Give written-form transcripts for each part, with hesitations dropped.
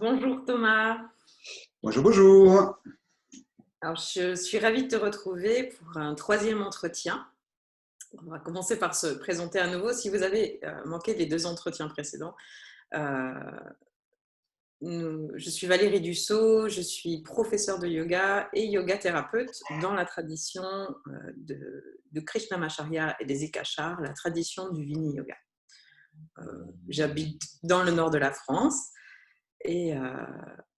Bonjour Thomas. Bonjour, bonjour. Alors, je suis ravie de te retrouver pour un troisième entretien. On va commencer par se présenter à nouveau. Si vous avez manqué les deux entretiens précédents, euh, je suis Valérie Dussault, je suis professeure de yoga et yoga thérapeute dans la tradition de Krishnamacharya et des Ekachars, la tradition du Vini Yoga. J'habite dans le nord de la France et,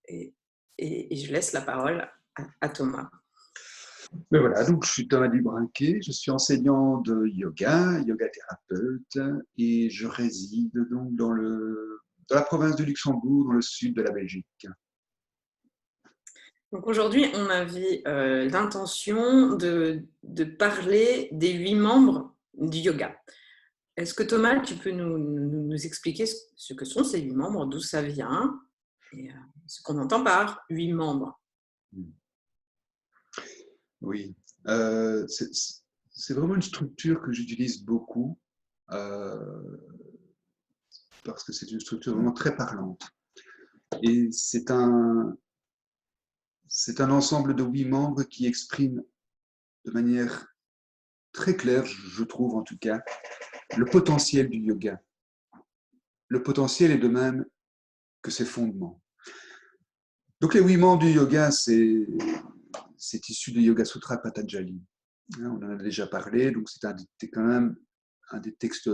et, et je laisse la parole à Thomas. Ben voilà, donc je suis Thomas Dubrinquet, je suis enseignant de yoga, yoga thérapeute, et je réside donc dans la province de Luxembourg, dans le sud de la Belgique. Donc aujourd'hui, on avait l'intention de parler des 8 membres du yoga. Est-ce que Thomas, tu peux nous expliquer ce que sont ces 8 membres, d'où ça vient et ce qu'on entend par 8 membres? Oui, c'est vraiment une structure que j'utilise beaucoup parce que c'est une structure vraiment très parlante. Et c'est un ensemble de 8 membres qui exprime de manière très claire, je trouve en tout cas, le potentiel du yoga. Le potentiel est de même que ses fondements. Donc les 8 membres du yoga, c'est issu du Yoga Sutra Patanjali. On en a déjà parlé, donc c'est quand même un des textes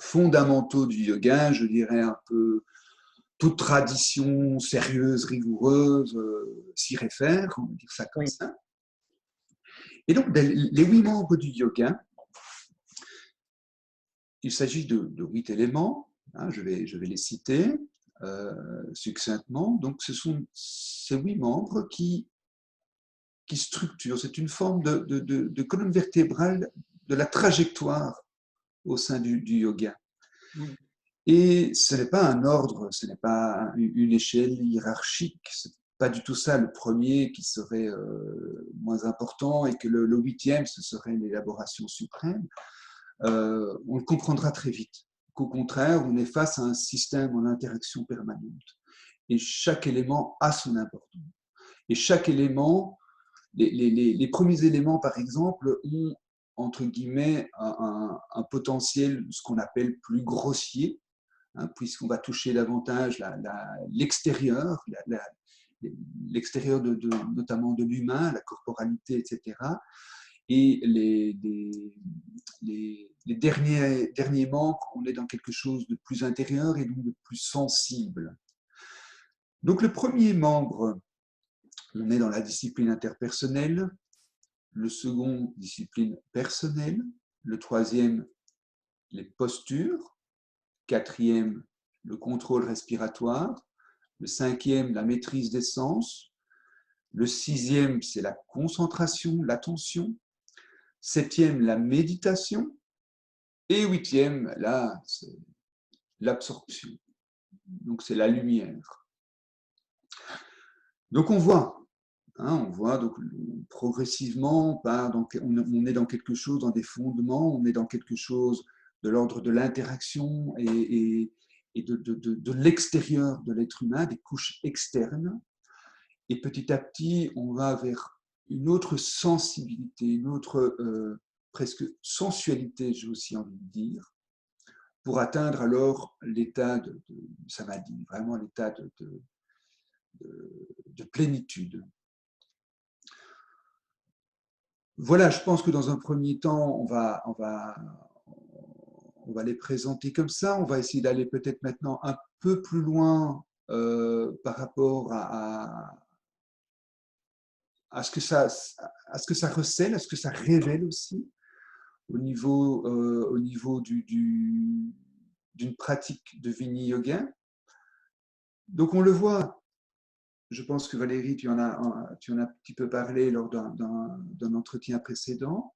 fondamentaux du yoga, je dirais un peu toute tradition sérieuse, rigoureuse s'y réfère, on va dire ça comme Oui. ça. Et donc les 8 membres du yoga, il s'agit de 8 éléments, je vais les citer succinctement. Donc ce sont ces 8 membres qui structurent, c'est une forme de colonne vertébrale de la trajectoire au sein du yoga. Oui. Et ce n'est pas un ordre, ce n'est pas une échelle hiérarchique, c'est pas du tout ça. Le premier qui serait moins important et que le 8e, ce serait l'élaboration suprême. On le comprendra très vite. Qu'au contraire, on est face à un système en interaction permanente. Et chaque élément a son importance. Et chaque élément, les premiers éléments, par exemple, ont, entre guillemets, un potentiel, ce qu'on appelle plus grossier, puisqu'on va toucher davantage l'extérieur, l'extérieur notamment de l'humain, la corporalité, etc. Et les derniers membres, on est dans quelque chose de plus intérieur et donc de plus sensible. Donc le premier membre, on est dans la discipline interpersonnelle, le second, discipline personnelle, le troisième, les postures, quatrième, le contrôle respiratoire, le cinquième, la maîtrise des sens, le sixième, c'est la concentration, l'attention, septième, la méditation, et huitième, là, c'est l'absorption. Donc, c'est la lumière. Donc, on voit donc progressivement, on est dans quelque chose, dans des fondements, on est dans quelque chose de l'ordre de l'interaction et de l'extérieur de l'être humain, des couches externes. Et petit à petit, on va vers une autre sensibilité, une autre presque sensualité, j'ai aussi envie de dire, pour atteindre alors l'état de samadhi, vraiment l'état de plénitude. Voilà, je pense que dans un premier temps, on va les présenter comme ça. On va essayer d'aller peut-être maintenant un peu plus loin par rapport à ce que ça recèle, à ce que ça révèle aussi au niveau d'une pratique de Vini Yoga. Donc on le voit, je pense que Valérie, tu en as un petit peu parlé lors d'un entretien précédent.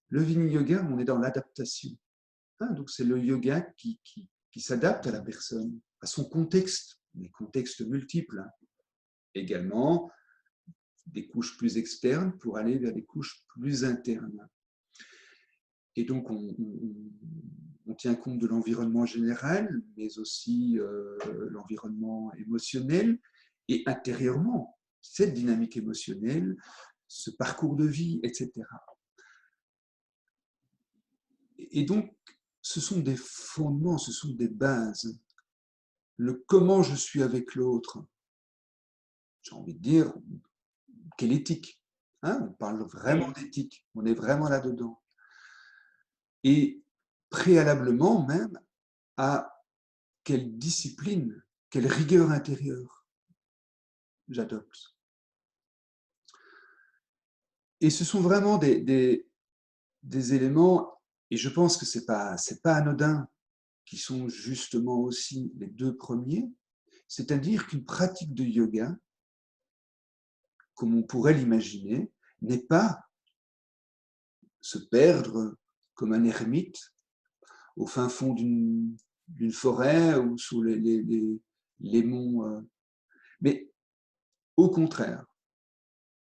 Le Vini Yoga, on est dans l'adaptation. Donc c'est le yoga qui s'adapte à la personne, à son contexte, des contextes multiples. Également, des couches plus externes pour aller vers des couches plus internes. Et donc, on tient compte de l'environnement général, mais aussi l'environnement émotionnel et intérieurement, cette dynamique émotionnelle, ce parcours de vie, etc. Et donc, ce sont des fondements, ce sont des bases. Le comment je suis avec l'autre, j'ai envie de dire, quelle éthique, hein, on parle vraiment d'éthique, on est vraiment là-dedans. Et préalablement même à quelle discipline, quelle rigueur intérieure j'adopte. Et ce sont vraiment des éléments, et je pense que ce n'est pas anodin, qui sont justement aussi les deux premiers, c'est-à-dire qu'une pratique de yoga, comme on pourrait l'imaginer, n'est pas se perdre comme un ermite au fin fond d'une forêt ou sous les monts. Mais au contraire,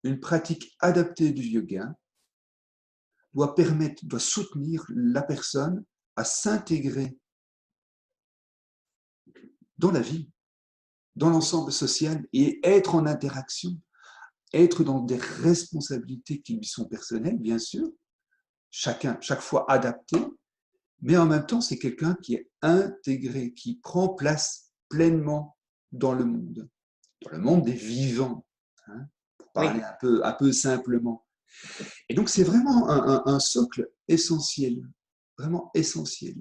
une pratique adaptée du yoga doit permettre, doit soutenir la personne à s'intégrer dans la vie, dans l'ensemble social et être en interaction, être dans des responsabilités qui lui sont personnelles, bien sûr, chaque fois adapté, mais en même temps, c'est quelqu'un qui est intégré, qui prend place pleinement dans le monde des vivants, hein, pour parler un peu simplement. Et donc, c'est vraiment un socle essentiel, vraiment essentiel.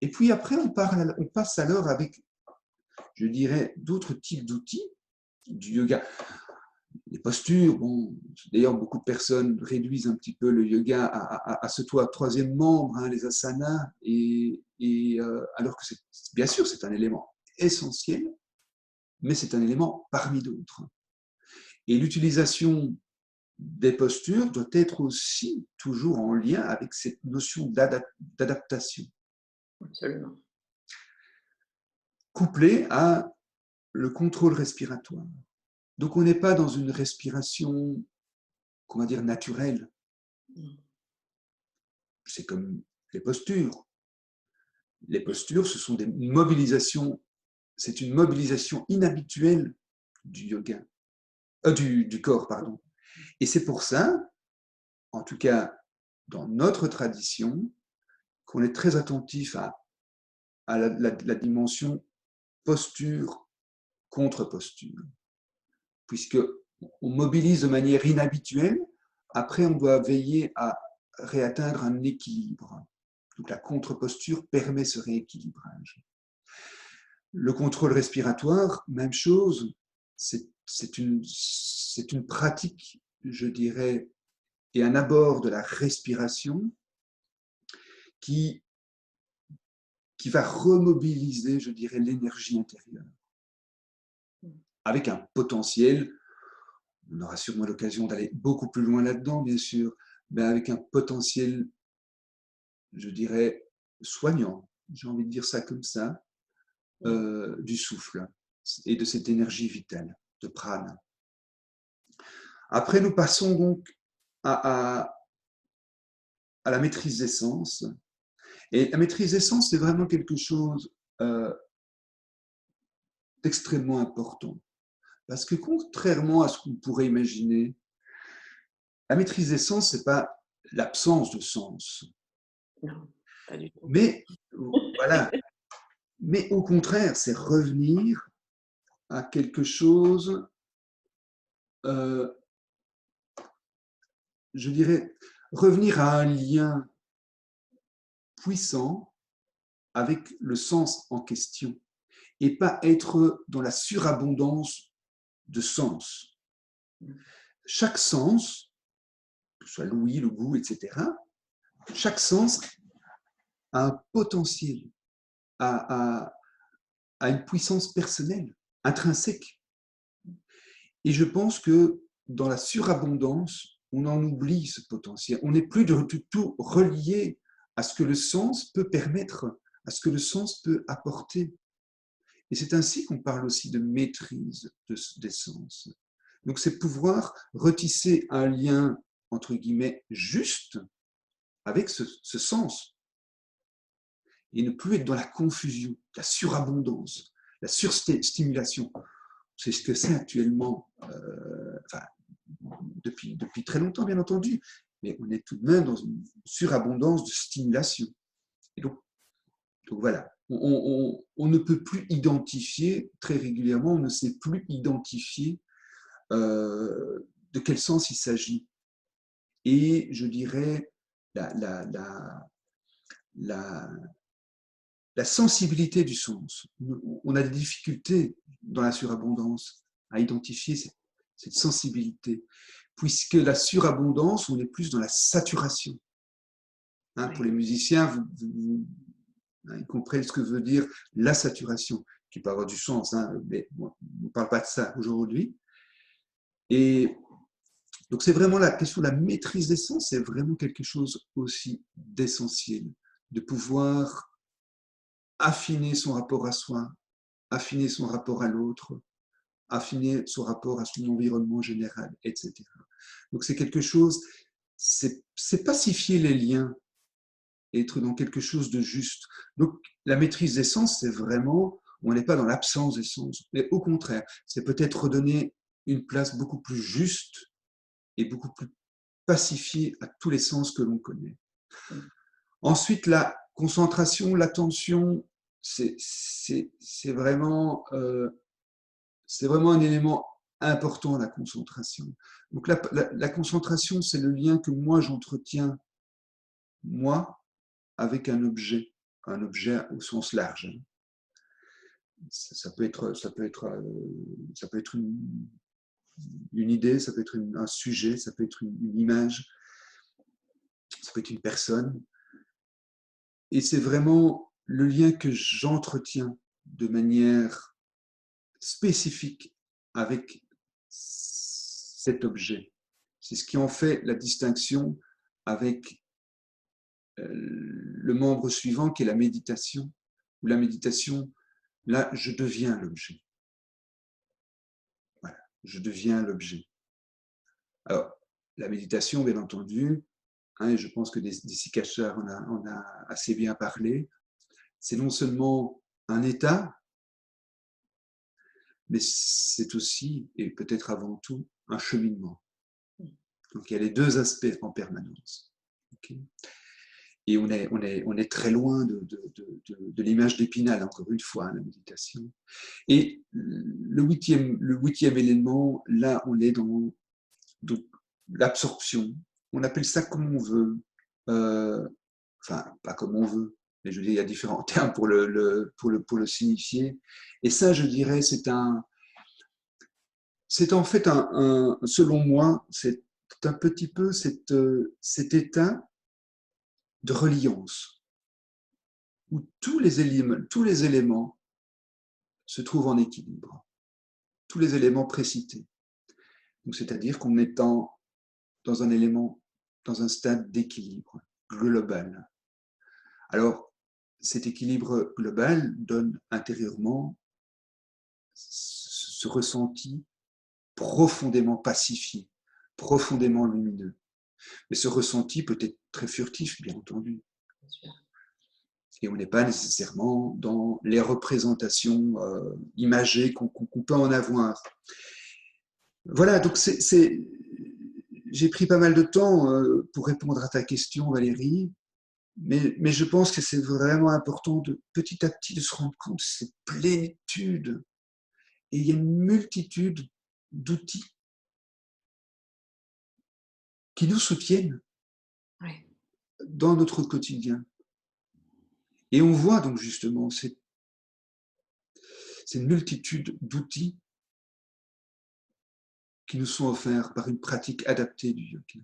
Et puis après, on passe alors avec, je dirais, d'autres types d'outils du yoga. Les postures, bon, d'ailleurs, beaucoup de personnes réduisent un petit peu le yoga à ce troisième membre, hein, les asanas, alors que bien sûr, c'est un élément essentiel, mais c'est un élément parmi d'autres. Et l'utilisation des postures doit être aussi toujours en lien avec cette notion d'adaptation. Absolument. Couplée à le contrôle respiratoire. Donc, on n'est pas dans une respiration, comment dire, naturelle. C'est comme les postures. Les postures, ce sont des mobilisations, c'est une mobilisation inhabituelle du yoga, du corps, pardon. Et c'est pour ça, en tout cas dans notre tradition, qu'on est très attentif à la dimension posture contre posture, puisque on mobilise de manière inhabituelle. Après, on doit veiller à réatteindre un équilibre. Donc la contre-posture permet ce rééquilibrage. Le contrôle respiratoire, même chose, c'est une pratique, je dirais, et un abord de la respiration qui va remobiliser, je dirais, l'énergie intérieure. Avec un potentiel, on aura sûrement l'occasion d'aller beaucoup plus loin là-dedans, bien sûr, mais avec un potentiel, je dirais, soignant, j'ai envie de dire ça comme ça, du souffle et de cette énergie vitale, de prana. Après, nous passons donc à la maîtrise des sens. Et la maîtrise des sens, c'est vraiment quelque chose d'extrêmement important. Parce que contrairement à ce qu'on pourrait imaginer, la maîtrise des sens, ce n'est pas l'absence de sens. Non, pas du tout. Mais, voilà. Mais au contraire, c'est revenir à quelque chose, je dirais, revenir à un lien puissant avec le sens en question et pas être dans la surabondance de sens. Chaque sens, que ce soit l'ouïe, le goût, etc., chaque sens a un potentiel, a une puissance personnelle, intrinsèque. Et je pense que dans la surabondance, on en oublie ce potentiel. On n'est plus du tout relié à ce que le sens peut permettre, à ce que le sens peut apporter. Et c'est ainsi qu'on parle aussi de maîtrise des sens. Donc c'est pouvoir retisser un lien, entre guillemets, juste avec ce sens et ne plus être dans la confusion, la surabondance, la surstimulation. C'est ce que c'est actuellement, enfin, depuis très longtemps, bien entendu, mais on est tout de même dans une surabondance de stimulation. Et donc voilà, on ne peut plus identifier, très régulièrement, on ne sait plus identifier de quel sens il s'agit. Et je dirais, la sensibilité du sens. On a des difficultés dans la surabondance à identifier cette sensibilité, puisque la surabondance, on est plus dans la saturation. Hein, pour les musiciens, ils comprennent ce que veut dire la saturation, qui peut avoir du sens, hein, mais bon, on ne parle pas de ça aujourd'hui. Et donc c'est vraiment la question de la maîtrise des sens, c'est vraiment quelque chose aussi d'essentiel, de pouvoir affiner son rapport à soi, affiner son rapport à l'autre, affiner son rapport à son environnement général, etc. Donc c'est quelque chose, c'est pacifier les liens, être dans quelque chose de juste. Donc la maîtrise des sens, c'est vraiment, on n'est pas dans l'absence des sens, mais au contraire, c'est peut-être redonner une place beaucoup plus juste et beaucoup plus pacifiée à tous les sens que l'on connaît. Ensuite, la concentration, l'attention, c'est vraiment un élément important, la concentration. Donc la concentration, c'est le lien que moi j'entretiens, moi, avec un objet au sens large. Ça peut être une idée, ça peut être un sujet, ça peut être une image, ça peut être une personne. Et c'est vraiment le lien que j'entretiens de manière spécifique avec cet objet. C'est ce qui en fait la distinction avec le membre suivant qui est la méditation. Où la méditation, là, je deviens l'objet. Voilà, je deviens l'objet. Alors, la méditation, bien entendu, hein, et je pense que Desikachar en a assez bien parlé, c'est non seulement un état, mais c'est aussi, et peut-être avant tout, un cheminement. Donc il y a les deux aspects en permanence. Okay, et on est très loin de l'image d'Épinal, encore une fois, hein, la méditation. Et le huitième élément, là, on est dans l'absorption. On appelle ça comme on veut. Enfin, pas comme on veut, mais je veux dire, il y a différents termes pour le signifier. Et ça, je dirais, c'est en fait, selon moi, c'est un petit peu cet état de reliance où tous les éléments se trouvent en équilibre, tous les éléments précités. Donc, c'est-à-dire qu'on est dans un stade d'équilibre global. Alors, cet équilibre global donne intérieurement ce ressenti profondément pacifié, profondément lumineux. Mais ce ressenti peut être très furtif, bien entendu. Et on n'est pas nécessairement dans les représentations imagées qu'on peut en avoir. Voilà, donc j'ai pris pas mal de temps pour répondre à ta question, Valérie, mais je pense que c'est vraiment important de petit à petit de se rendre compte de cette plénitude. Et il y a une multitude d'outils qui nous soutiennent dans notre quotidien. Et on voit donc justement cette multitude d'outils qui nous sont offerts par une pratique adaptée du yoga.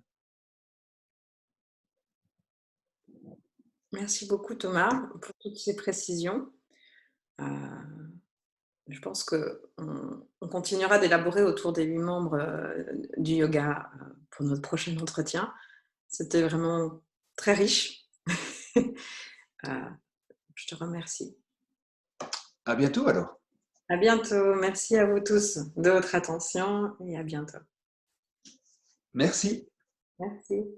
Merci beaucoup Thomas pour toutes ces précisions. Je pense qu'on continuera d'élaborer autour des 8 membres du yoga pour notre prochain entretien. C'était vraiment très riche. Je te remercie. À bientôt alors. À bientôt. Merci à vous tous de votre attention et à bientôt. Merci. Merci.